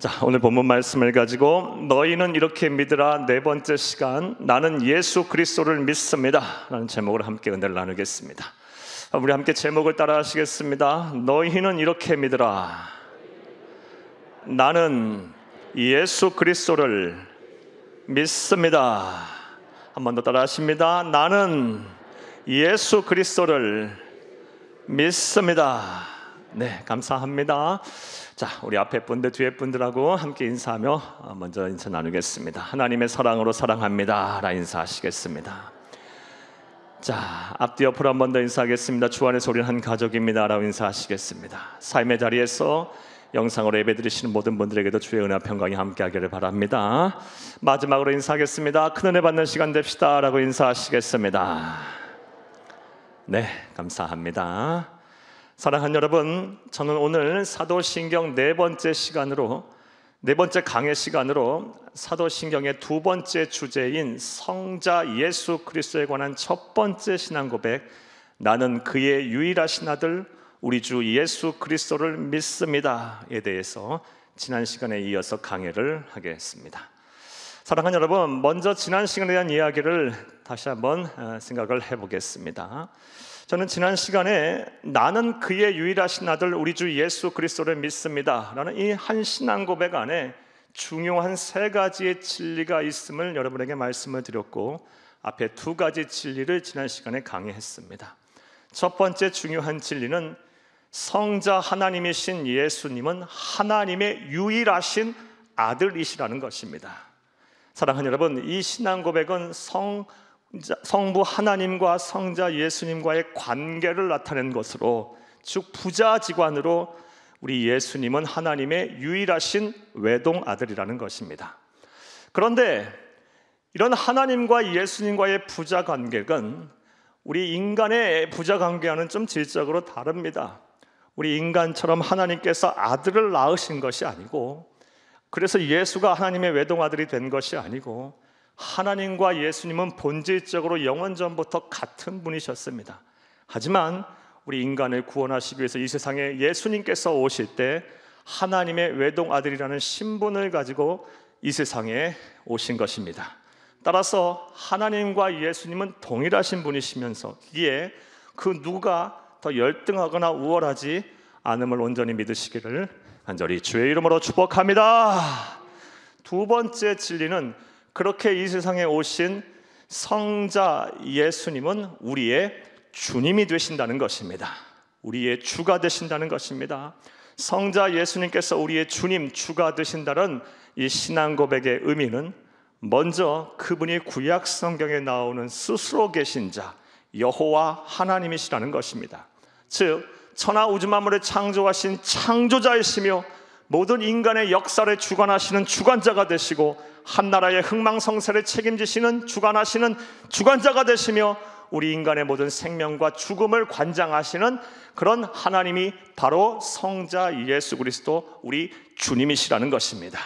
자, 오늘 본문 말씀을 가지고 너희는 이렇게 믿으라 네 번째 시간, 나는 예수 그리스도를 믿습니다 라는 제목으로 함께 은혜를 나누겠습니다. 우리 함께 제목을 따라 하시겠습니다. 너희는 이렇게 믿으라, 나는 예수 그리스도를 믿습니다. 한 번 더 따라 하십니다. 나는 예수 그리스도를 믿습니다. 네, 감사합니다. 자, 우리 앞에 분들 뒤에 분들하고 함께 인사하며 먼저 인사 나누겠습니다. 하나님의 사랑으로 사랑합니다 라 인사하시겠습니다. 자, 앞뒤 옆으로 한 번 더 인사하겠습니다. 주 안에서 우리는 한 가족입니다 라고 인사하시겠습니다. 삶의 자리에서 영상으로 예배드리시는 모든 분들에게도 주의 은혜와 평강이 함께하기를 바랍니다. 마지막으로 인사하겠습니다. 큰 은혜 받는 시간 됩시다 라고 인사하시겠습니다. 네, 감사합니다. 사랑하는 여러분, 저는 오늘 사도신경 네 번째 강의 시간으로 사도신경의 두 번째 주제인 성자 예수 그리스도에 관한 첫 번째 신앙 고백, 나는 그의 유일하신 아들 우리 주 예수 그리스도를 믿습니다에 대해서 지난 시간에 이어서 강의를 하겠습니다. 사랑하는 여러분, 먼저 지난 시간에 대한 이야기를 다시 한번 생각을 해보겠습니다. 저는 지난 시간에 나는 그의 유일하신 아들 우리 주 예수 그리스도를 믿습니다 라는 이 한 신앙 고백 안에 중요한 세 가지의 진리가 있음을 여러분에게 말씀을 드렸고, 앞에 두 가지 진리를 지난 시간에 강의했습니다. 첫 번째 중요한 진리는 성자 하나님이신 예수님은 하나님의 유일하신 아들이시라는 것입니다. 사랑하는 여러분, 이 신앙 고백은 성부 하나님과 성자 예수님과의 관계를 나타낸 것으로, 즉 부자지관으로 우리 예수님은 하나님의 유일하신 외동 아들이라는 것입니다. 그런데 이런 하나님과 예수님과의 부자 관계는 우리 인간의 부자 관계와는 좀 질적으로 다릅니다. 우리 인간처럼 하나님께서 아들을 낳으신 것이 아니고, 그래서 예수가 하나님의 외동 아들이 된 것이 아니고, 하나님과 예수님은 본질적으로 영원전부터 같은 분이셨습니다. 하지만 우리 인간을 구원하시기 위해서 이 세상에 예수님께서 오실 때 하나님의 외동 아들이라는 신분을 가지고 이 세상에 오신 것입니다. 따라서 하나님과 예수님은 동일하신 분이시면서 이에 그 누가 더 열등하거나 우월하지 않음을 온전히 믿으시기를 간절히 주의 이름으로 축복합니다. 두 번째 진리는 그렇게 이 세상에 오신 성자 예수님은 우리의 주님이 되신다는 것입니다. 우리의 주가 되신다는 것입니다. 성자 예수님께서 우리의 주님, 주가 되신다는 이 신앙 고백의 의미는 먼저 그분이 구약 성경에 나오는 스스로 계신 자, 여호와 하나님이시라는 것입니다. 즉 천하 우주 만물을 창조하신 창조자이시며 모든 인간의 역사를 주관하시는 주관자가 되시고 한나라의 흥망성쇠를 책임지시는 주관하시는 주관자가 되시며 우리 인간의 모든 생명과 죽음을 관장하시는 그런 하나님이 바로 성자 예수 그리스도 우리 주님이시라는 것입니다.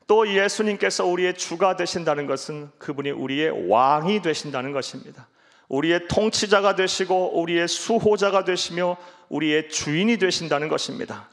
또 예수님께서 우리의 주가 되신다는 것은 그분이 우리의 왕이 되신다는 것입니다. 우리의 통치자가 되시고 우리의 수호자가 되시며 우리의 주인이 되신다는 것입니다.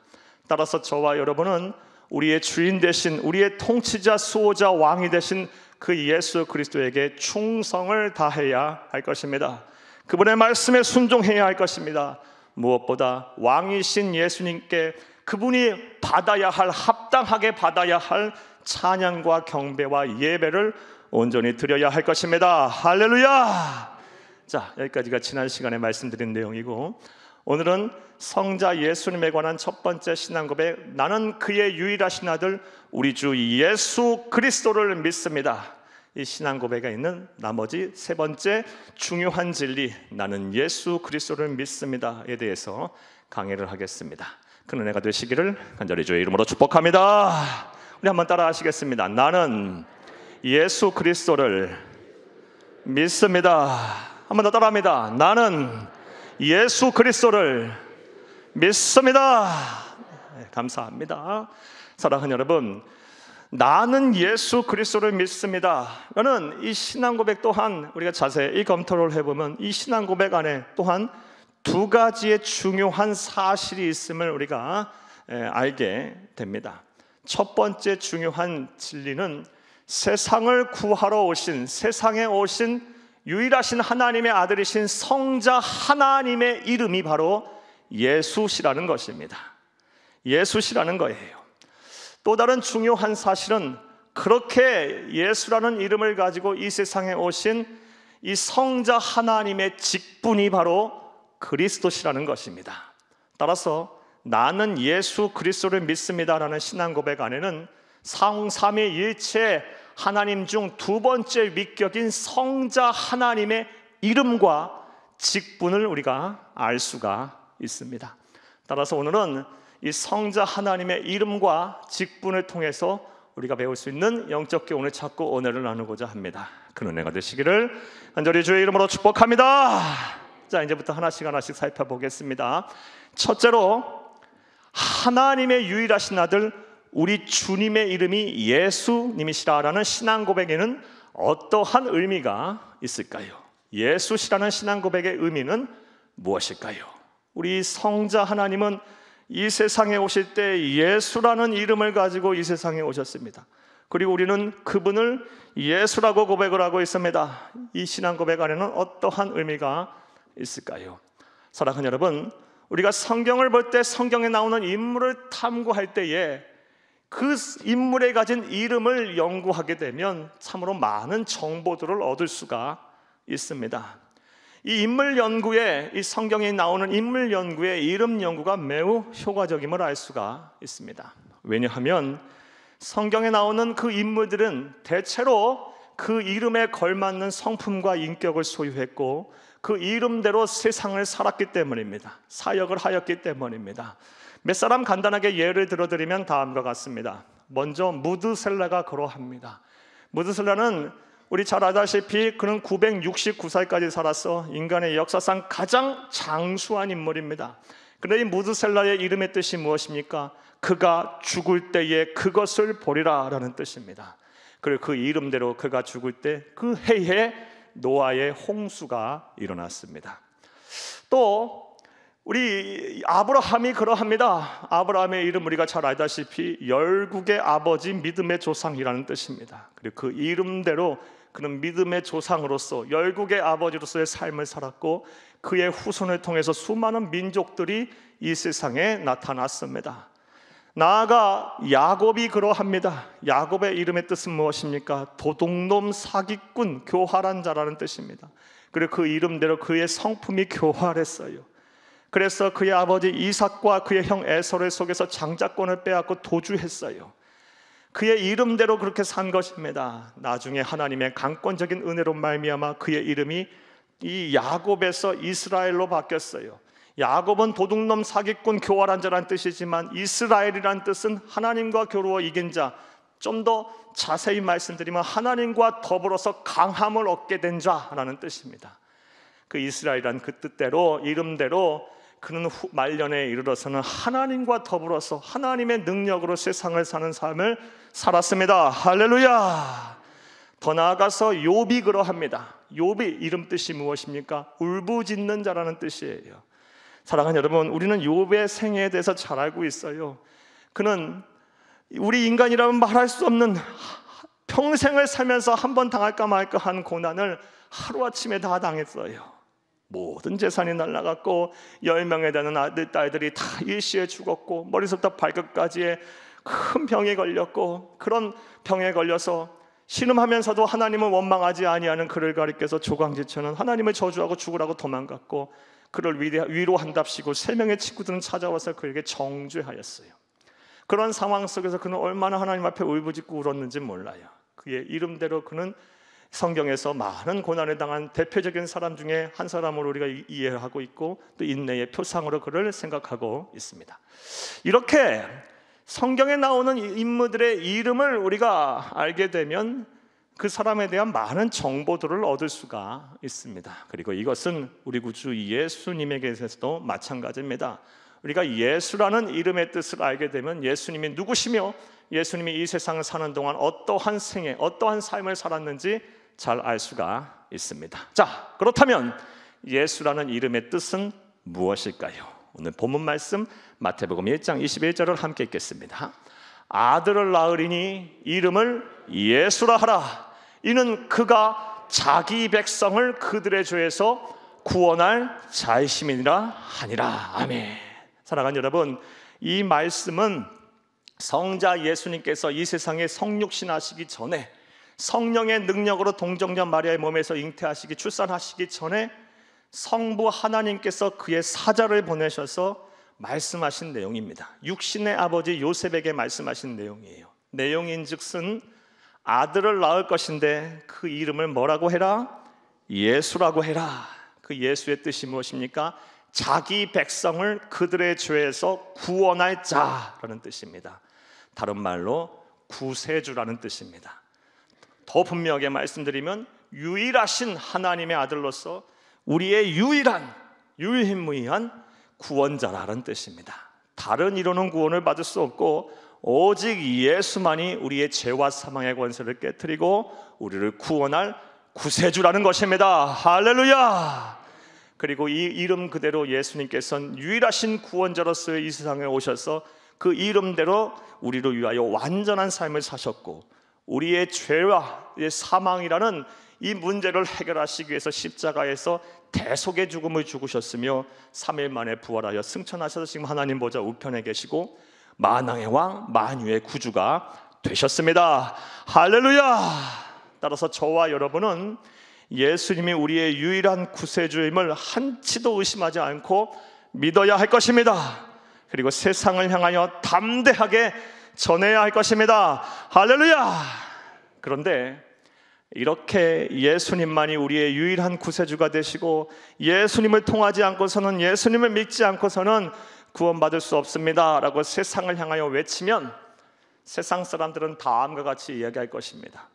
따라서 저와 여러분은 우리의 주인 되신, 우리의 통치자, 수호자, 왕이 되신 그 예수 그리스도에게 충성을 다해야 할 것입니다. 그분의 말씀에 순종해야 할 것입니다. 무엇보다 왕이신 예수님께 그분이 받아야 할, 합당하게 받아야 할 찬양과 경배와 예배를 온전히 드려야 할 것입니다. 할렐루야! 자, 여기까지가 지난 시간에 말씀드린 내용이고, 오늘은 성자 예수님에 관한 첫 번째 신앙 고백, 나는 그의 유일하신 아들 우리 주 예수 그리스도를 믿습니다. 이 신앙 고백에 있는 나머지 세 번째 중요한 진리, 나는 예수 그리스도를 믿습니다에 대해서 강의를 하겠습니다. 큰 은혜가 되시기를 간절히 주의 이름으로 축복합니다. 우리 한번 따라 하시겠습니다. 나는 예수 그리스도를 믿습니다. 한번 더 따라합니다. 나는 예수 그리스도를 믿습니다. 네, 감사합니다. 사랑하는 여러분, 나는 예수 그리스도를 믿습니다 라는 이 신앙 고백 또한 우리가 자세히 검토를 해보면 이 신앙 고백 안에 또한 두 가지의 중요한 사실이 있음을 우리가 알게 됩니다. 첫 번째 중요한 진리는 세상을 구하러 오신, 세상에 오신 유일하신 하나님의 아들이신 성자 하나님의 이름이 바로 예수시라는 것입니다. 예수시라는 거예요. 또 다른 중요한 사실은 그렇게 예수라는 이름을 가지고 이 세상에 오신 이 성자 하나님의 직분이 바로 그리스도시라는 것입니다. 따라서 나는 예수 그리스도를 믿습니다라는 신앙 고백 안에는 삼위일체 하나님 중 두 번째 위격인 성자 하나님의 이름과 직분을 우리가 알 수가 있습니다. 따라서 오늘은 이 성자 하나님의 이름과 직분을 통해서 우리가 배울 수 있는 영적 교훈을 찾고 은혜를 나누고자 합니다. 그 은혜가 되시기를 간절히 주의 이름으로 축복합니다. 자, 이제부터 하나씩 살펴보겠습니다. 첫째로, 하나님의 유일하신 아들 우리 주님의 이름이 예수님이시라라는 신앙 고백에는 어떠한 의미가 있을까요? 예수시라는 신앙 고백의 의미는 무엇일까요? 우리 성자 하나님은 이 세상에 오실 때 예수라는 이름을 가지고 이 세상에 오셨습니다. 그리고 우리는 그분을 예수라고 고백을 하고 있습니다. 이 신앙 고백 안에는 어떠한 의미가 있을까요? 사랑하는 여러분, 우리가 성경을 볼 때 성경에 나오는 인물을 탐구할 때에 그 인물에 가진 이름을 연구하게 되면 참으로 많은 정보들을 얻을 수가 있습니다. 이 인물 연구에, 이 성경에 나오는 인물 연구에 이름 연구가 매우 효과적임을 알 수가 있습니다. 왜냐하면 성경에 나오는 그 인물들은 대체로 그 이름에 걸맞는 성품과 인격을 소유했고 그 이름대로 세상을 살았기 때문입니다. 사역을 하였기 때문입니다. 몇 사람 간단하게 예를 들어드리면 다음과 같습니다. 먼저 무드셀라가 그러합니다. 무드셀라는 우리 잘 알다시피 그는 969살까지 살아서 인간의 역사상 가장 장수한 인물입니다. 그런데 이 무드셀라의 이름의 뜻이 무엇입니까? 그가 죽을 때에 그것을 보리라 라는 뜻입니다. 그리고 그 이름대로 그가 죽을 때 그 해에 노아의 홍수가 일어났습니다. 또 우리 아브라함이 그러합니다. 아브라함의 이름 우리가 잘 알다시피 열국의 아버지, 믿음의 조상이라는 뜻입니다. 그리고 그 이름대로 그는 믿음의 조상으로서 열국의 아버지로서의 삶을 살았고 그의 후손을 통해서 수많은 민족들이 이 세상에 나타났습니다. 나아가 야곱이 그러합니다. 야곱의 이름의 뜻은 무엇입니까? 도둑놈, 사기꾼, 교활한 자라는 뜻입니다. 그리고 그 이름대로 그의 성품이 교활했어요. 그래서 그의 아버지 이삭과 그의 형 에서를 속에서 장자권을 빼앗고 도주했어요. 그의 이름대로 그렇게 산 것입니다. 나중에 하나님의 강권적인 은혜로 말미암아 그의 이름이 이 야곱에서 이스라엘로 바뀌었어요. 야곱은 도둑놈, 사기꾼, 교활한 자란 뜻이지만 이스라엘이란 뜻은 하나님과 겨루어 이긴 자, 좀 더 자세히 말씀드리면 하나님과 더불어서 강함을 얻게 된 자라는 뜻입니다. 그 이스라엘이란 그 뜻대로, 이름대로 그는 말년에 이르러서는 하나님과 더불어서 하나님의 능력으로 세상을 사는 삶을 살았습니다. 할렐루야. 더 나아가서 욥이 그러합니다. 욥이 이름 뜻이 무엇입니까? 울부짖는 자라는 뜻이에요. 사랑하는 여러분, 우리는 욥의 생애에 대해서 잘 알고 있어요. 그는 우리 인간이라면 말할 수 없는 평생을 살면서 한 번 당할까 말까 한 고난을 하루아침에 다 당했어요. 모든 재산이 날아갔고 10명에 되는 아들, 딸들이 다 일시에 죽었고 머리부터 발끝까지의 큰 병에 걸렸고, 그런 병에 걸려서 신음하면서도 하나님을 원망하지 아니하는 그를 가리켜서 조광지처는 하나님을 저주하고 죽으라고 도망갔고, 그를 위로한답시고 3명의 친구들은 찾아와서 그에게 정죄하였어요. 그런 상황 속에서 그는 얼마나 하나님 앞에 울부짖고 울었는지 몰라요. 그의 이름대로 그는 성경에서 많은 고난을 당한 대표적인 사람 중에 한 사람으로 우리가 이해하고 있고, 또 인내의 표상으로 그를 생각하고 있습니다. 이렇게 성경에 나오는 인물들의 이름을 우리가 알게 되면 그 사람에 대한 많은 정보들을 얻을 수가 있습니다. 그리고 이것은 우리 구주 예수님에게서도 마찬가지입니다. 우리가 예수라는 이름의 뜻을 알게 되면 예수님이 누구시며 예수님이 이 세상을 사는 동안 어떠한 생애, 어떠한 삶을 살았는지 잘 알 수가 있습니다. 자, 그렇다면 예수라는 이름의 뜻은 무엇일까요? 오늘 본문 말씀 마태복음 1장 21절을 함께 읽겠습니다. 아들을 낳으리니 이름을 예수라 하라. 이는 그가 자기 백성을 그들의 죄에서 구원할 자이심이니라 하니라. 아멘. 사랑하는 여러분, 이 말씀은 성자 예수님께서 이 세상에 성육신하시기 전에, 성령의 능력으로 동정녀 마리아의 몸에서 잉태하시기, 출산하시기 전에 성부 하나님께서 그의 사자를 보내셔서 말씀하신 내용입니다. 육신의 아버지 요셉에게 말씀하신 내용이에요. 내용인즉슨 아들을 낳을 것인데 그 이름을 뭐라고 해라? 예수라고 해라. 그 예수의 뜻이 무엇입니까? 자기 백성을 그들의 죄에서 구원할 자라는 뜻입니다. 다른 말로 구세주라는 뜻입니다. 더 분명하게 말씀드리면 유일하신 하나님의 아들로서 우리의 유일무이한 구원자라는 뜻입니다. 다른 이로는 구원을 받을 수 없고 오직 예수만이 우리의 죄와 사망의 권세를 깨트리고 우리를 구원할 구세주라는 것입니다. 할렐루야. 그리고 이 이름 그대로 예수님께서는 유일하신 구원자로서 이 세상에 오셔서 그 이름대로 우리를 위하여 완전한 삶을 사셨고, 우리의 죄와 사망이라는 이 문제를 해결하시기 위해서 십자가에서 대속의 죽음을 죽으셨으며 3일 만에 부활하여 승천하셔서 지금 하나님 보좌 우편에 계시고 만왕의 왕 만유의 구주가 되셨습니다. 할렐루야. 따라서 저와 여러분은 예수님이 우리의 유일한 구세주임을 한치도 의심하지 않고 믿어야 할 것입니다. 그리고 세상을 향하여 담대하게 전해야 할 것입니다. 할렐루야. 그런데 이렇게 예수님만이 우리의 유일한 구세주가 되시고 예수님을 통하지 않고서는, 예수님을 믿지 않고서는 구원받을 수 없습니다 라고 세상을 향하여 외치면 세상 사람들은 다음과 같이 이야기할 것입니다.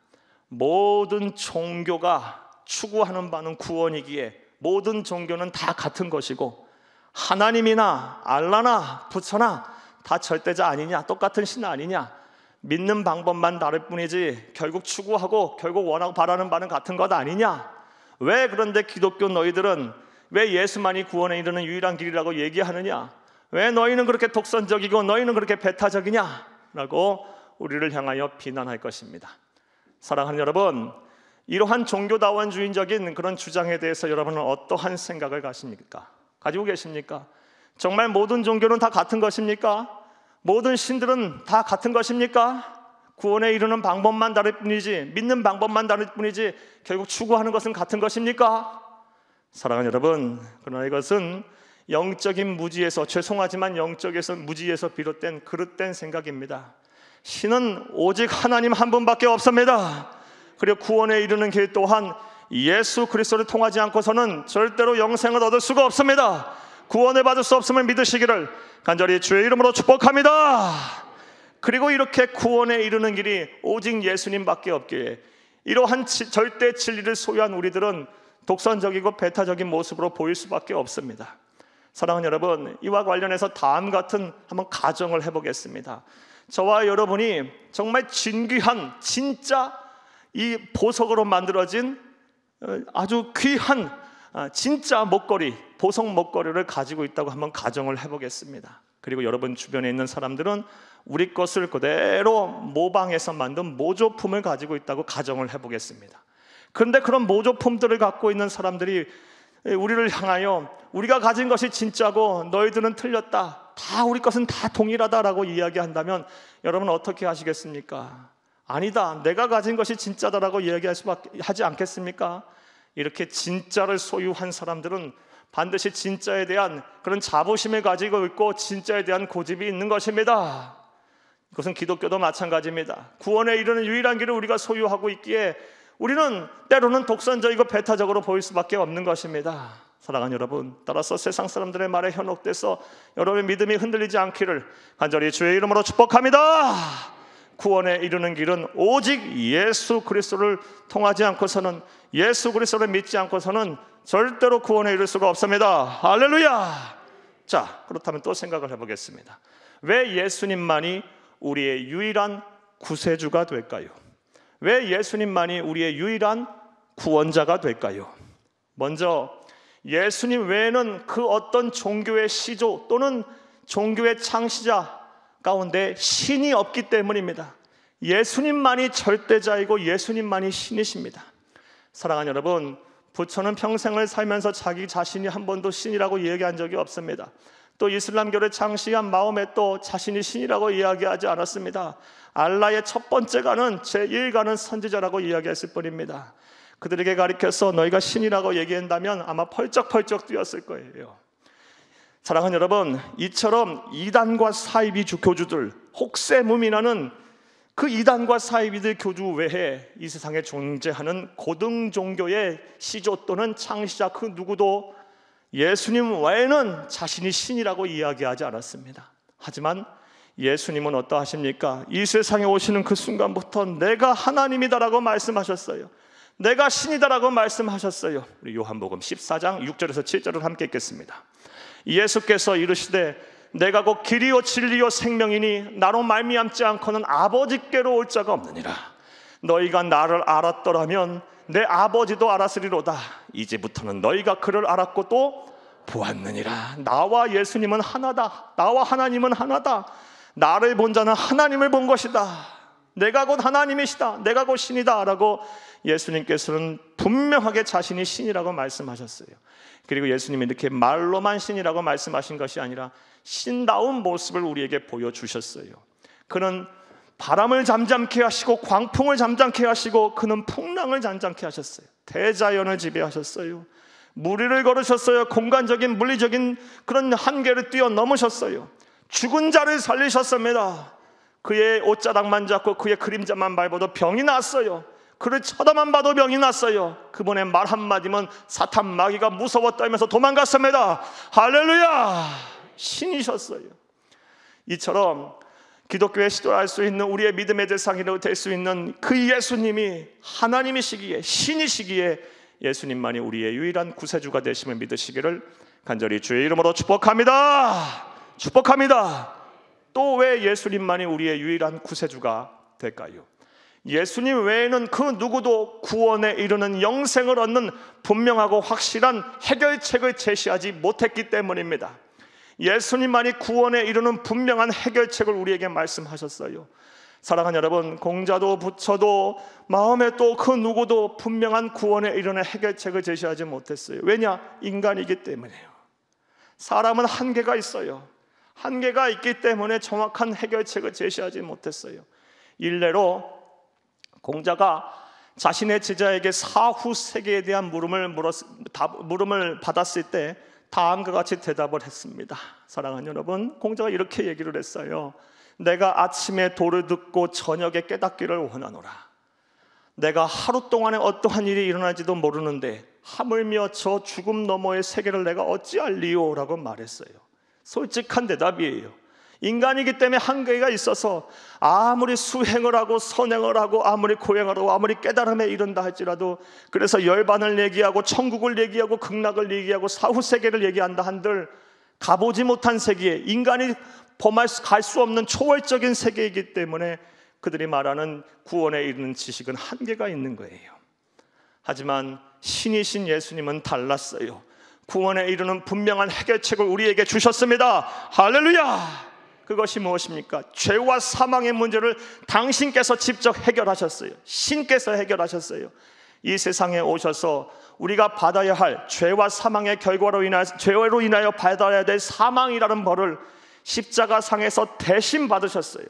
모든 종교가 추구하는 바는 구원이기에 모든 종교는 다 같은 것이고 하나님이나 알라나 부처나 다 절대자 아니냐, 똑같은 신 아니냐, 믿는 방법만 다를 뿐이지 결국 추구하고 결국 원하고 바라는 바는 같은 것 아니냐. 왜 그런데 기독교 너희들은 왜 예수만이 구원에 이르는 유일한 길이라고 얘기하느냐, 왜 너희는 그렇게 독선적이고 너희는 그렇게 배타적이냐 라고 우리를 향하여 비난할 것입니다. 사랑하는 여러분, 이러한 종교다원주의적인 그런 주장에 대해서 여러분은 어떠한 생각을 가지고 계십니까? 정말 모든 종교는 다 같은 것입니까? 모든 신들은 다 같은 것입니까? 구원에 이르는 방법만 다를 뿐이지, 믿는 방법만 다를 뿐이지 결국 추구하는 것은 같은 것입니까? 사랑하는 여러분, 그러나 이것은 영적인 무지에서, 죄송하지만 영적에서 무지에서 비롯된 그릇된 생각입니다. 신은 오직 하나님 한 분밖에 없습니다. 그리고 구원에 이르는 길 또한 예수 그리스도를 통하지 않고서는 절대로 영생을 얻을 수가 없습니다. 구원을 받을 수 없음을 믿으시기를 간절히 주의 이름으로 축복합니다. 그리고 이렇게 구원에 이르는 길이 오직 예수님밖에 없기에 이러한 절대 진리를 소유한 우리들은 독선적이고 배타적인 모습으로 보일 수밖에 없습니다. 사랑하는 여러분, 이와 관련해서 다음 같은 한번 가정을 해보겠습니다. 저와 여러분이 정말 진귀한, 진짜 이 보석으로 만들어진 아주 귀한 진짜 목걸이, 보석 목걸이를 가지고 있다고 한번 가정을 해보겠습니다. 그리고 여러분 주변에 있는 사람들은 우리 것을 그대로 모방해서 만든 모조품을 가지고 있다고 가정을 해보겠습니다. 그런데 그런 모조품들을 갖고 있는 사람들이 우리를 향하여 우리가 가진 것이 진짜고 너희들은 틀렸다, 다 우리 것은 다 동일하다라고 이야기한다면 여러분 어떻게 하시겠습니까? 아니다, 내가 가진 것이 진짜다라고 하지 않겠습니까? 이렇게 진짜를 소유한 사람들은 반드시 진짜에 대한 그런 자부심을 가지고 있고 진짜에 대한 고집이 있는 것입니다. 그것은 기독교도 마찬가지입니다. 구원에 이르는 유일한 길을 우리가 소유하고 있기에 우리는 때로는 독선적이고 배타적으로 보일 수밖에 없는 것입니다. 사랑하는 여러분, 따라서 세상 사람들의 말에 현혹돼서 여러분의 믿음이 흔들리지 않기를 간절히 주의 이름으로 축복합니다. 구원에 이르는 길은 오직 예수 그리스도를 통하지 않고서는, 예수 그리스도를 믿지 않고서는 절대로 구원에 이를 수가 없습니다. 할렐루야. 자, 그렇다면 또 생각을 해보겠습니다. 왜 예수님만이 우리의 유일한 구세주가 될까요? 왜 예수님만이 우리의 유일한 구원자가 될까요? 먼저 예수님 외에는 그 어떤 종교의 시조 또는 종교의 창시자, 가운데 신이 없기 때문입니다. 예수님만이 절대자이고 예수님만이 신이십니다. 사랑하는 여러분, 부처는 평생을 살면서 자기 자신이 한 번도 신이라고 얘기한 적이 없습니다. 또 이슬람교를 창시한 마호메도 자신이 신이라고 이야기하지 않았습니다. 알라의 첫 번째 가는 제1가는 선지자라고 이야기했을 뿐입니다. 그들에게 가리켜서 너희가 신이라고 얘기한다면 아마 펄쩍펄쩍 뛰었을 거예요. 사랑하는 여러분, 이처럼 이단과 사이비 교주들, 혹세무민하는 그 이단과 사이비들 교주 외에 이 세상에 존재하는 고등 종교의 시조 또는 창시자 그 누구도 예수님 외에는 자신이 신이라고 이야기하지 않았습니다. 하지만 예수님은 어떠하십니까? 이 세상에 오시는 그 순간부터 내가 하나님이다라고 말씀하셨어요. 내가 신이다라고 말씀하셨어요. 우리 요한복음 14장 6절에서 7절을 함께 읽겠습니다. 예수께서 이르시되 내가 곧 길이요 진리요 생명이니 나로 말미암지 않고는 아버지께로 올 자가 없느니라. 너희가 나를 알았더라면 내 아버지도 알았으리로다. 이제부터는 너희가 그를 알았고 또 보았느니라. 나와 예수님은 하나다. 나와 하나님은 하나다. 나를 본 자는 하나님을 본 것이다. 내가 곧 하나님이시다. 내가 곧 신이다 라고 예수님께서는 분명하게 자신이 신이라고 말씀하셨어요. 그리고 예수님이 이렇게 말로만 신이라고 말씀하신 것이 아니라 신다운 모습을 우리에게 보여주셨어요. 그는 바람을 잠잠케 하시고 광풍을 잠잠케 하시고 그는 풍랑을 잠잠케 하셨어요. 대자연을 지배하셨어요. 무리를 걸으셨어요. 공간적인 물리적인 그런 한계를 뛰어넘으셨어요. 죽은 자를 살리셨습니다. 그의 옷자락만 잡고 그의 그림자만 밟아도 병이 났어요. 그를 쳐다만 봐도 병이 났어요. 그분의 말 한마디면 사탄 마귀가 무서워 떨면서 도망갔습니다. 할렐루야! 신이셨어요. 이처럼 기독교의 시도할 수 있는 우리의 믿음의 대상이 될 수 있는 그 예수님이 하나님이시기에 신이시기에 예수님만이 우리의 유일한 구세주가 되심을 믿으시기를 간절히 주의 이름으로 축복합니다. 축복합니다. 또 왜 예수님만이 우리의 유일한 구세주가 될까요? 예수님 외에는 그 누구도 구원에 이르는 영생을 얻는 분명하고 확실한 해결책을 제시하지 못했기 때문입니다. 예수님만이 구원에 이르는 분명한 해결책을 우리에게 말씀하셨어요. 사랑하는 여러분, 공자도 부처도 마음에 또 그 누구도 분명한 구원에 이르는 해결책을 제시하지 못했어요. 왜냐? 인간이기 때문이에요. 사람은 한계가 있어요. 한계가 있기 때문에 정확한 해결책을 제시하지 못했어요. 일례로 공자가 자신의 제자에게 사후 세계에 대한 물음을 받았을 때 다음과 같이 대답을 했습니다. 사랑하는 여러분, 공자가 이렇게 얘기를 했어요. 내가 아침에 도를 듣고 저녁에 깨닫기를 원하노라. 내가 하루 동안에 어떠한 일이 일어날지도 모르는데 하물며 저 죽음 너머의 세계를 내가 어찌 알리요? 라고 말했어요. 솔직한 대답이에요. 인간이기 때문에 한계가 있어서 아무리 수행을 하고 선행을 하고 아무리 고행을 하고 아무리 깨달음에 이른다 할지라도, 그래서 열반을 얘기하고 천국을 얘기하고 극락을 얘기하고 사후세계를 얘기한다 한들 가보지 못한 세계에 인간이 갈 수 없는 초월적인 세계이기 때문에 그들이 말하는 구원에 이르는 지식은 한계가 있는 거예요. 하지만 신이신 예수님은 달랐어요. 구원에 이르는 분명한 해결책을 우리에게 주셨습니다. 할렐루야! 그것이 무엇입니까? 죄와 사망의 문제를 당신께서 직접 해결하셨어요. 신께서 해결하셨어요. 이 세상에 오셔서 우리가 받아야 할 죄와 사망의 결과로 죄로 인하여 받아야 될 사망이라는 벌을 십자가상에서 대신 받으셨어요.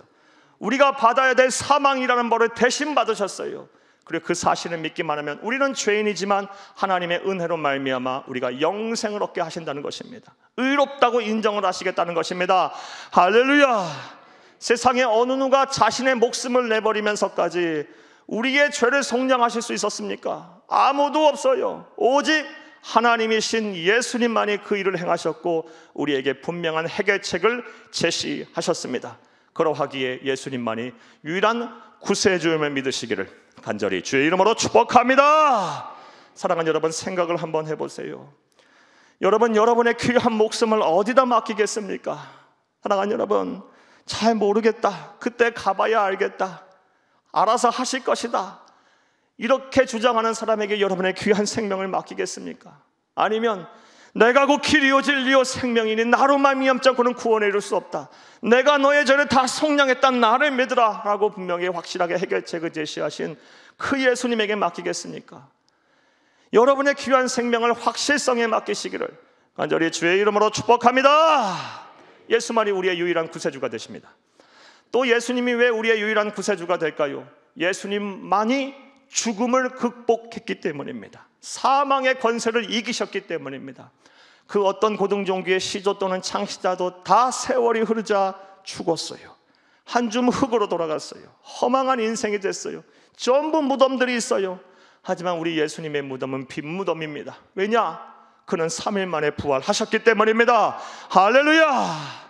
우리가 받아야 될 사망이라는 벌을 대신 받으셨어요. 그리고 그 사실을 믿기만 하면 우리는 죄인이지만 하나님의 은혜로 말미암아 우리가 영생을 얻게 하신다는 것입니다. 의롭다고 인정을 하시겠다는 것입니다. 할렐루야! 세상에 어느 누가 자신의 목숨을 내버리면서까지 우리의 죄를 속량하실 수 있었습니까? 아무도 없어요. 오직 하나님이신 예수님만이 그 일을 행하셨고 우리에게 분명한 해결책을 제시하셨습니다. 그러하기에 예수님만이 유일한 구세주임을 믿으시기를 간절히 주의 이름으로 축복합니다. 사랑하는 여러분, 생각을 한번 해보세요. 여러분, 여러분의 귀한 목숨을 어디다 맡기겠습니까? 사랑하는 여러분, 잘 모르겠다, 그때 가봐야 알겠다, 알아서 하실 것이다, 이렇게 주장하는 사람에게 여러분의 귀한 생명을 맡기겠습니까? 아니면 내가 곧 길이요 진리요 생명이니 나로 말미암지 않고는 구원에 이를 수 없다. 내가 너의 죄를 다 속량했다. 나를 믿으라 라고 분명히 확실하게 해결책을 제시하신 그 예수님에게 맡기겠습니까? 여러분의 귀한 생명을 확실성에 맡기시기를 간절히 주의 이름으로 축복합니다. 예수만이 우리의 유일한 구세주가 되십니다. 또 예수님이 왜 우리의 유일한 구세주가 될까요? 예수님만이 죽음을 극복했기 때문입니다. 사망의 권세를 이기셨기 때문입니다. 그 어떤 고등종교의 시조 또는 창시자도 다 세월이 흐르자 죽었어요. 한 줌 흙으로 돌아갔어요. 허망한 인생이 됐어요. 전부 무덤들이 있어요. 하지만 우리 예수님의 무덤은 빈 무덤입니다. 왜냐? 그는 3일 만에 부활하셨기 때문입니다. 할렐루야!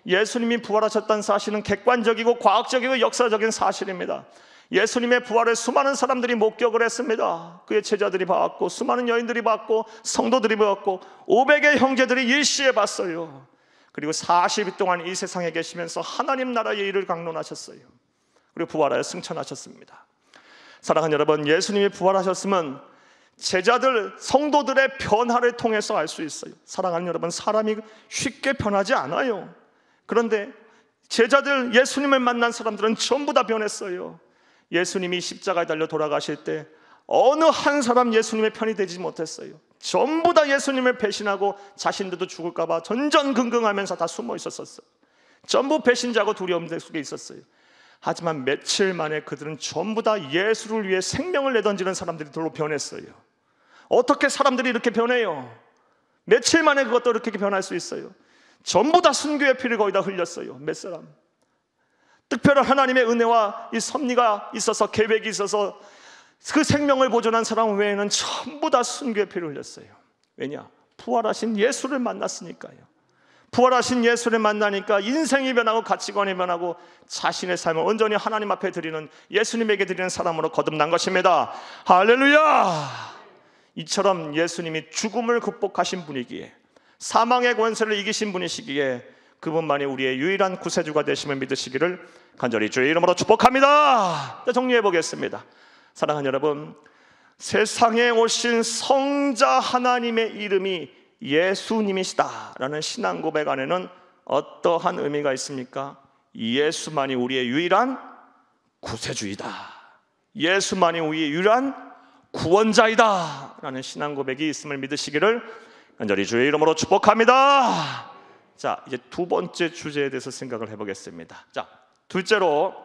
예수님이 부활하셨다는 사실은 객관적이고 과학적이고 역사적인 사실입니다. 예수님의 부활을 수많은 사람들이 목격을 했습니다. 그의 제자들이 봤고, 수많은 여인들이 봤고, 성도들이 봤고, 500의 형제들이 일시에 봤어요. 그리고 40일 동안 이 세상에 계시면서 하나님 나라의 일을 강론하셨어요. 그리고 부활하여 승천하셨습니다. 사랑하는 여러분, 예수님이 부활하셨으면 제자들, 성도들의 변화를 통해서 알 수 있어요. 사랑하는 여러분, 사람이 쉽게 변하지 않아요. 그런데 제자들, 예수님을 만난 사람들은 전부 다 변했어요. 예수님이 십자가에 달려 돌아가실 때 어느 한 사람 예수님의 편이 되지 못했어요. 전부 다 예수님을 배신하고 자신들도 죽을까 봐 전전긍긍하면서 다 숨어 있었어요. 전부 배신자고 두려움 속에 있었어요. 하지만 며칠 만에 그들은 전부 다 예수를 위해 생명을 내던지는 사람들로 변했어요. 어떻게 사람들이 이렇게 변해요? 며칠 만에 그것도 이렇게 변할 수 있어요? 전부 다 순교의 피를 거의 다 흘렸어요. 몇 사람? 특별한 하나님의 은혜와 이 섭리가 있어서, 계획이 있어서 그 생명을 보존한 사람 외에는 전부 다 순교의 피를 흘렸어요. 왜냐? 부활하신 예수를 만났으니까요. 부활하신 예수를 만나니까 인생이 변하고 가치관이 변하고 자신의 삶을 온전히 하나님 앞에 드리는, 예수님에게 드리는 사람으로 거듭난 것입니다. 할렐루야! 이처럼 예수님이 죽음을 극복하신 분이기에, 사망의 권세를 이기신 분이시기에 그분만이 우리의 유일한 구세주가 되심을 믿으시기를 간절히 주의 이름으로 축복합니다. 자, 정리해 보겠습니다. 사랑하는 여러분, 세상에 오신 성자 하나님의 이름이 예수님이시다라는 신앙 고백 안에는 어떠한 의미가 있습니까? 예수만이 우리의 유일한 구세주이다. 예수만이 우리의 유일한 구원자이다 라는 신앙 고백이 있음을 믿으시기를 간절히 주의 이름으로 축복합니다. 자, 이제 두 번째 주제에 대해서 생각을 해보겠습니다. 자, 둘째로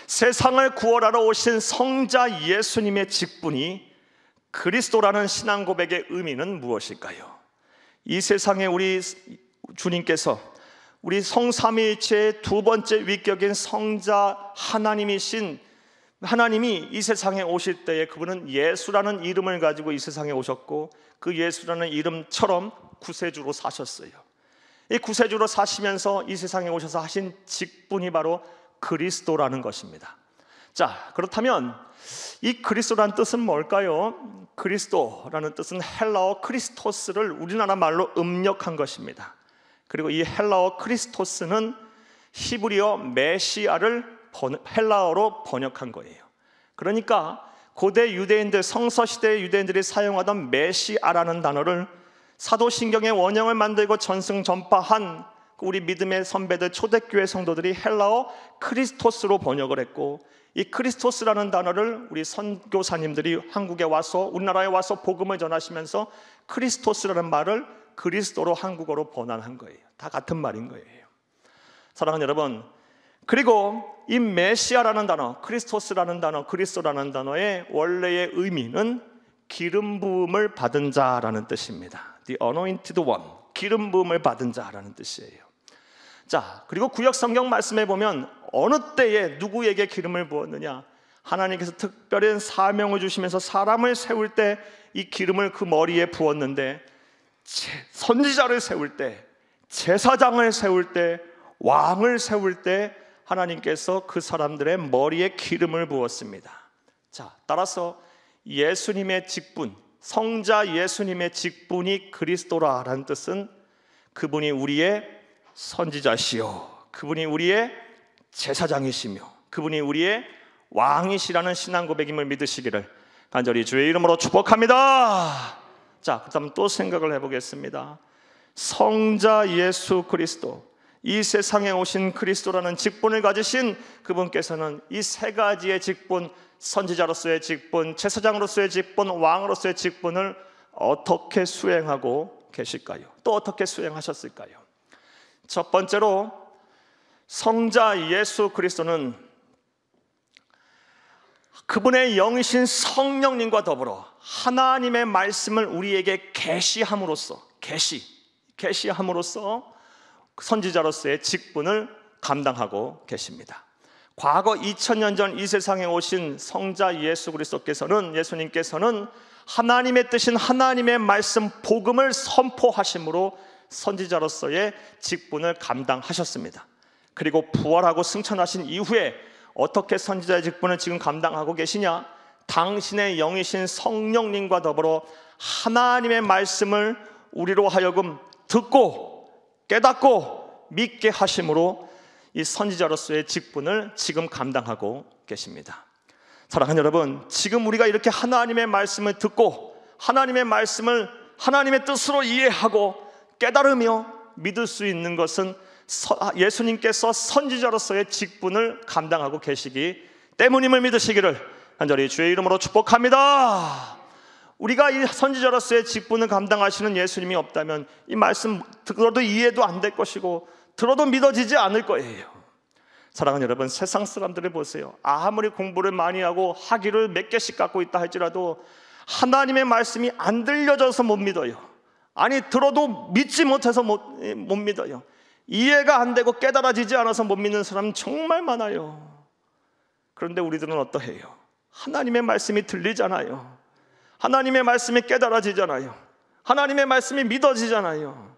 세상을 구원하러 오신 성자 예수님의 직분이 그리스도라는 신앙 고백의 의미는 무엇일까요? 이 세상에 우리 주님께서 우리 성삼위일체의 두 번째 위격인 성자 하나님이신 하나님이 이 세상에 오실 때에 그분은 예수라는 이름을 가지고 이 세상에 오셨고, 그 예수라는 이름처럼 구세주로 사셨어요. 이 구세주로 사시면서 이 세상에 오셔서 하신 직분이 바로 그리스도라는 것입니다. 자, 그렇다면 이 그리스도라는 뜻은 뭘까요? 그리스도라는 뜻은 헬라어 크리스토스를 우리나라 말로 음력한 것입니다. 그리고 이 헬라어 크리스토스는 히브리어 메시아를 헬라어로 번역한 거예요. 그러니까 고대 유대인들, 성서시대의 유대인들이 사용하던 메시아라는 단어를 사도신경의 원형을 만들고 전승 전파한 우리 믿음의 선배들, 초대교회 성도들이 헬라어 크리스토스로 번역을 했고, 이 크리스토스라는 단어를 우리 선교사님들이 한국에 와서, 우리나라에 와서 복음을 전하시면서 크리스토스라는 말을 그리스도로 한국어로 번안한 거예요. 다 같은 말인 거예요. 사랑하는 여러분, 그리고 이 메시아라는 단어, 크리스토스라는 단어, 그리스도라는 단어의 원래의 의미는 기름 부음을 받은 자라는 뜻입니다. The anointed one, 기름 부음을 받은 자라는 뜻이에요. 자, 그리고 구약 성경 말씀에 보면 어느 때에 누구에게 기름을 부었느냐, 하나님께서 특별한 사명을 주시면서 사람을 세울 때 이 기름을 그 머리에 부었는데, 선지자를 세울 때, 제사장을 세울 때, 왕을 세울 때 하나님께서 그 사람들의 머리에 기름을 부었습니다. 자, 따라서 예수님의 직분, 성자 예수님의 직분이 그리스도라라는 뜻은 그분이 우리의 선지자시요, 그분이 우리의 제사장이시며 그분이 우리의 왕이시라는 신앙 고백임을 믿으시기를 간절히 주의 이름으로 축복합니다. 자, 그다음 또 생각을 해보겠습니다. 성자 예수 그리스도, 이 세상에 오신 그리스도라는 직분을 가지신 그분께서는 이 세 가지의 직분, 선지자로서의 직분, 제사장으로서의 직분, 왕으로서의 직분을 어떻게 수행하고 계실까요? 또 어떻게 수행하셨을까요? 첫 번째로 성자 예수 그리스도는 그분의 영이신 성령님과 더불어 하나님의 말씀을 우리에게 계시함으로써 선지자로서의 직분을 감당하고 계십니다. 과거 2000년 전 이 세상에 오신 성자 예수 그리스도께서는, 예수님께서는 하나님의 뜻인 하나님의 말씀 복음을 선포하심으로 선지자로서의 직분을 감당하셨습니다. 그리고 부활하고 승천하신 이후에 어떻게 선지자의 직분을 지금 감당하고 계시냐? 당신의 영이신 성령님과 더불어 하나님의 말씀을 우리로 하여금 듣고 깨닫고 믿게 하심으로 이 선지자로서의 직분을 지금 감당하고 계십니다. 사랑하는 여러분, 지금 우리가 이렇게 하나님의 말씀을 듣고 하나님의 말씀을 하나님의 뜻으로 이해하고 깨달으며 믿을 수 있는 것은 예수님께서 선지자로서의 직분을 감당하고 계시기 때문임을 믿으시기를 간절히 주의 이름으로 축복합니다. 우리가 이 선지자로서의 직분을 감당하시는 예수님이 없다면 이 말씀 들어도 이해도 안 될 것이고 들어도 믿어지지 않을 거예요. 사랑하는 여러분, 세상 사람들을 보세요. 아무리 공부를 많이 하고 학위를 몇 개씩 갖고 있다 할지라도 하나님의 말씀이 안 들려져서 못 믿어요. 아니, 들어도 믿지 못해서 못 믿어요. 이해가 안 되고 깨달아지지 않아서 못 믿는 사람 정말 많아요. 그런데 우리들은 어떠해요? 하나님의 말씀이 들리잖아요. 하나님의 말씀이 깨달아지잖아요. 하나님의 말씀이 믿어지잖아요.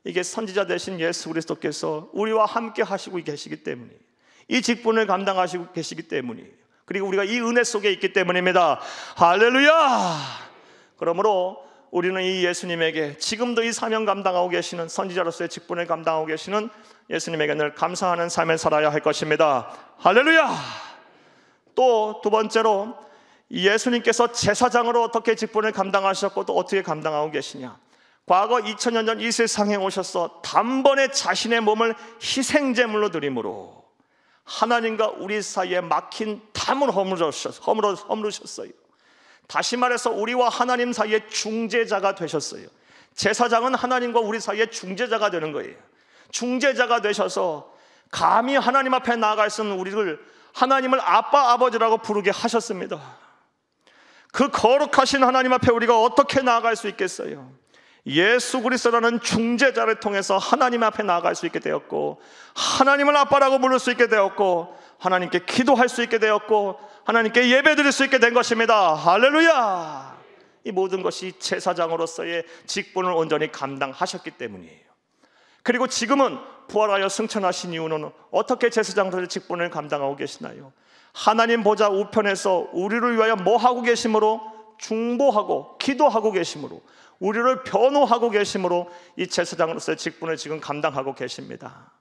이게 선지자 되신 예수 그리스도께서 우리와 함께 하시고 계시기 때문이에요. 이 직분을 감당하시고 계시기 때문이에요. 그리고 우리가 이 은혜 속에 있기 때문입니다. 할렐루야! 그러므로 우리는 이 예수님에게, 지금도 이 사명 감당하고 계시는 선지자로서의 직분을 감당하고 계시는 예수님에게 늘 감사하는 삶을 살아야 할 것입니다. 할렐루야! 또 두 번째로 예수님께서 제사장으로 어떻게 직분을 감당하셨고 또 어떻게 감당하고 계시냐? 과거 2000년 전 이 세상에 오셔서 단번에 자신의 몸을 희생제물로 드림으로 하나님과 우리 사이에 막힌 담을 허물으셨어요. 다시 말해서 우리와 하나님 사이의 중재자가 되셨어요. 제사장은 하나님과 우리 사이의 중재자가 되는 거예요. 중재자가 되셔서 감히 하나님 앞에 나아갈 수 있는 우리를 하나님을 아빠 아버지라고 부르게 하셨습니다. 그 거룩하신 하나님 앞에 우리가 어떻게 나아갈 수 있겠어요? 예수 그리스도라는 중재자를 통해서 하나님 앞에 나아갈 수 있게 되었고, 하나님을 아빠라고 부를 수 있게 되었고, 하나님께 기도할 수 있게 되었고, 하나님께 예배드릴 수 있게 된 것입니다. 할렐루야! 이 모든 것이 제사장으로서의 직분을 온전히 감당하셨기 때문이에요. 그리고 지금은 부활하여 승천하신 이후는 어떻게 제사장으로서의 직분을 감당하고 계시나요? 하나님 보좌 우편에서 우리를 위하여 뭐 하고 계심으로? 중보하고 기도하고 계심으로, 우리를 변호하고 계심으로 이 제사장으로서의 직분을 지금 감당하고 계십니다.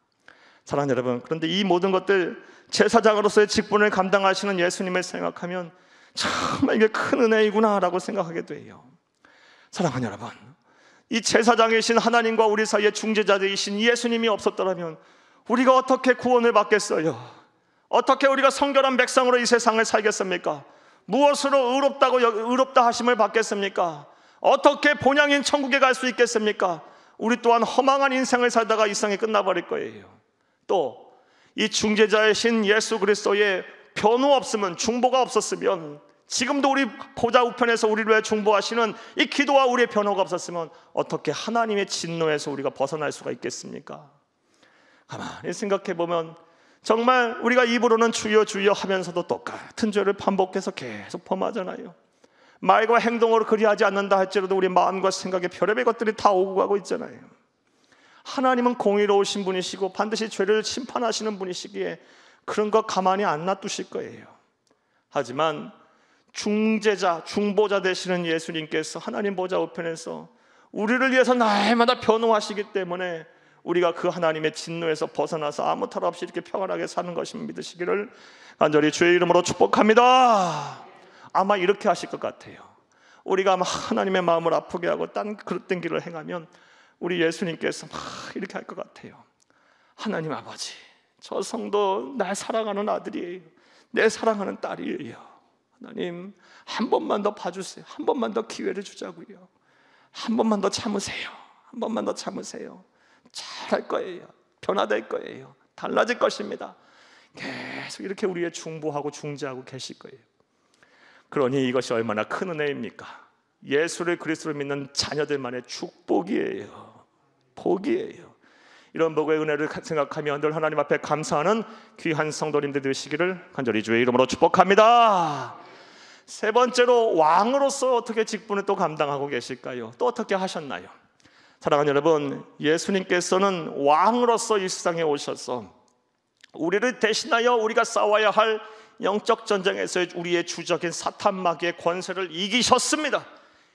사랑하는 여러분, 그런데 이 모든 것들, 제사장으로서의 직분을 감당하시는 예수님을 생각하면 정말 이게 큰 은혜이구나 라고 생각하게 돼요. 사랑하는 여러분, 이 제사장이신 하나님과 우리 사이의 중재자이신 예수님이 없었더라면 우리가 어떻게 구원을 받겠어요? 어떻게 우리가 성결한 백성으로 이 세상을 살겠습니까? 무엇으로 의롭다 하심을 받겠습니까? 어떻게 본향인 천국에 갈 수 있겠습니까? 우리 또한 허망한 인생을 살다가 이 세상이 끝나버릴 거예요. 또 이 중재자이신 예수 그리스도의 변호 없으면, 중보가 없었으면, 지금도 우리 보좌 우편에서 우리를 위해 중보하시는 이 기도와 우리의 변호가 없었으면 어떻게 하나님의 진노에서 우리가 벗어날 수가 있겠습니까? 가만히 생각해 보면 정말 우리가 입으로는 주여 주여 하면서도 똑같은 죄를 반복해서 계속 범하잖아요. 말과 행동으로 그리하지 않는다 할지라도 우리 마음과 생각에 별의별 것들이 다 오고 가고 있잖아요. 하나님은 공의로우신 분이시고 반드시 죄를 심판하시는 분이시기에 그런 거 가만히 안 놔두실 거예요. 하지만 중재자, 중보자 되시는 예수님께서 하나님 보좌 우편에서 우리를 위해서 날마다 변호하시기 때문에 우리가 그 하나님의 진노에서 벗어나서 아무 탈 없이 이렇게 평안하게 사는 것을 믿으시기를 간절히 주의 이름으로 축복합니다. 아마 이렇게 하실 것 같아요. 우리가 막 하나님의 마음을 아프게 하고 딴 그릇된 길을 행하면 우리 예수님께서 막 이렇게 할 것 같아요. 하나님 아버지, 저 성도 날 사랑하는 아들이에요. 내 사랑하는 딸이에요. 하나님 한 번만 더 봐주세요. 한 번만 더 기회를 주자고요. 한 번만 더 참으세요. 한 번만 더 참으세요. 잘할 거예요. 변화될 거예요. 달라질 것입니다. 계속 이렇게 우리의 중보하고 중재하고 계실 거예요. 그러니 이것이 얼마나 큰 은혜입니까? 예수를 그리스도를 믿는 자녀들만의 축복이에요. 복이에요. 이런 복의 은혜를 생각하며 늘 하나님 앞에 감사하는 귀한 성도님들 되시기를 간절히 주의 이름으로 축복합니다. 세 번째로, 왕으로서 어떻게 직분을 또 감당하고 계실까요? 또 어떻게 하셨나요? 사랑하는 여러분, 예수님께서는 왕으로서 이 세상에 오셔서 우리를 대신하여 우리가 싸워야 할 영적 전쟁에서 우리의 주적인 사탄 마귀의 권세를 이기셨습니다.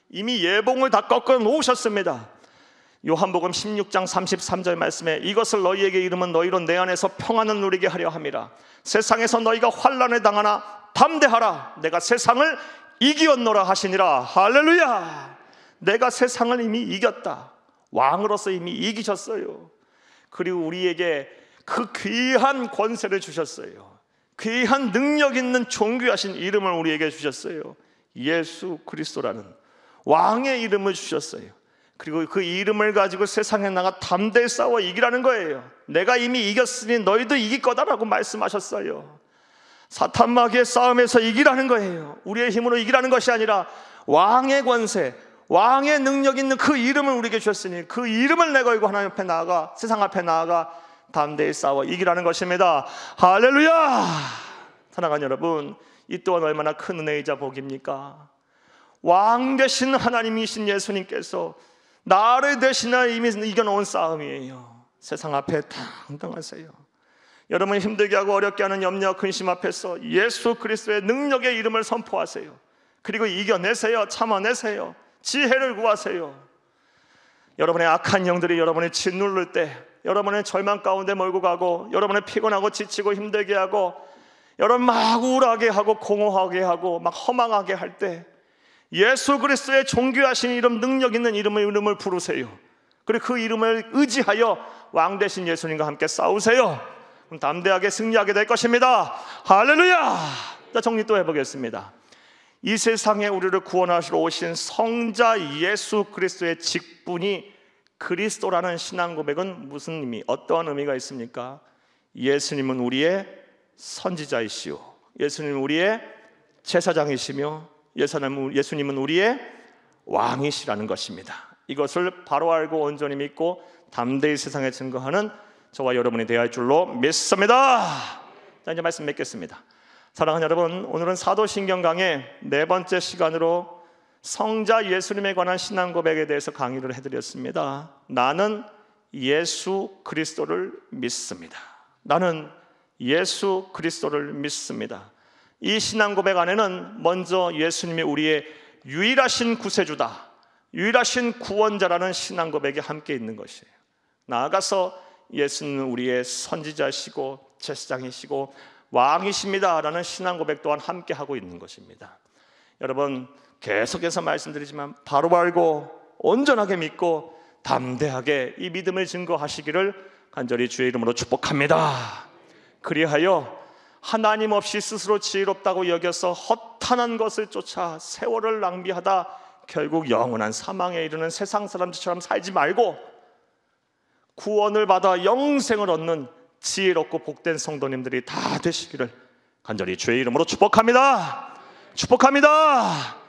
이미 예봉을 다 꺾어 놓으셨습니다. 요한복음 16장 33절 말씀에 이것을 너희에게 이르면 너희로 내 안에서 평안을 누리게 하려 함이라. 세상에서 너희가 환난을 당하나 담대하라. 내가 세상을 이기었노라 하시니라. 할렐루야. 내가 세상을 이미 이겼다. 왕으로서 이미 이기셨어요. 그리고 우리에게 그 귀한 권세를 주셨어요. 귀한 능력 있는 존귀하신 이름을 우리에게 주셨어요. 예수 그리스도라는 왕의 이름을 주셨어요. 그리고 그 이름을 가지고 세상에 나가 담대히 싸워 이기라는 거예요. 내가 이미 이겼으니 너희도 이길 거다라고 말씀하셨어요. 사탄 마귀의 싸움에서 이기라는 거예요. 우리의 힘으로 이기라는 것이 아니라 왕의 권세, 왕의 능력 있는 그 이름을 우리에게 주셨으니 그 이름을 내걸고 하나님 앞에 나아가, 세상 앞에 나아가 담대히 싸워 이기라는 것입니다. 할렐루야. 사랑하는 여러분, 이 또한 얼마나 큰 은혜이자 복입니까? 왕 되신 하나님이신 예수님께서 나를 대신하여 이미 이겨놓은 싸움이에요. 세상 앞에 당당하세요. 여러분 힘들게 하고 어렵게 하는 염려 근심 앞에서 예수 그리스도의 능력의 이름을 선포하세요. 그리고 이겨내세요. 참아내세요. 지혜를 구하세요. 여러분의 악한 영들이 여러분을 짓누를 때, 여러분의 절망 가운데 몰고 가고, 여러분을 피곤하고 지치고 힘들게 하고, 여러분 막 우울하게 하고 공허하게 하고 막 허망하게 할 때 예수 그리스도의 존귀하신 이름, 능력 있는 이름을 부르세요. 그리고 그 이름을 의지하여 왕 되신 예수님과 함께 싸우세요. 그럼 담대하게 승리하게 될 것입니다. 할렐루야. 자, 정리 또 해보겠습니다. 이 세상에 우리를 구원하시러 오신 성자 예수 그리스도의 직분이 그리스도라는 신앙 고백은 무슨 의미, 어떠한 의미가 있습니까? 예수님은 우리의 선지자이시오, 예수님은 우리의 제사장이시며, 예수님은 우리의 왕이시라는 것입니다. 이것을 바로 알고 온전히 믿고 담대히 세상에 증거하는 저와 여러분이 되어야 할 줄로 믿습니다. 자, 이제 말씀 맺겠습니다. 사랑하는 여러분, 오늘은 사도신경 강의 네 번째 시간으로 성자 예수님에 관한 신앙 고백에 대해서 강의를 해드렸습니다. 나는 예수 그리스도를 믿습니다. 나는 예수 그리스도를 믿습니다. 이 신앙 고백 안에는 먼저 예수님이 우리의 유일하신 구세주다, 유일하신 구원자라는 신앙 고백이 함께 있는 것이에요. 나아가서 예수님은 우리의 선지자시고 제사장이시고 왕이십니다라는 신앙 고백 또한 함께 하고 있는 것입니다. 여러분, 계속해서 말씀드리지만 바로 알고 온전하게 믿고 담대하게 이 믿음을 증거하시기를 간절히 주의 이름으로 축복합니다. 그리하여 하나님 없이 스스로 지혜롭다고 여겨서 허탄한 것을 쫓아 세월을 낭비하다 결국 영원한 사망에 이르는 세상 사람들처럼 살지 말고 구원을 받아 영생을 얻는 지혜롭고 복된 성도님들이 다 되시기를 간절히 주의 이름으로 축복합니다. 축복합니다.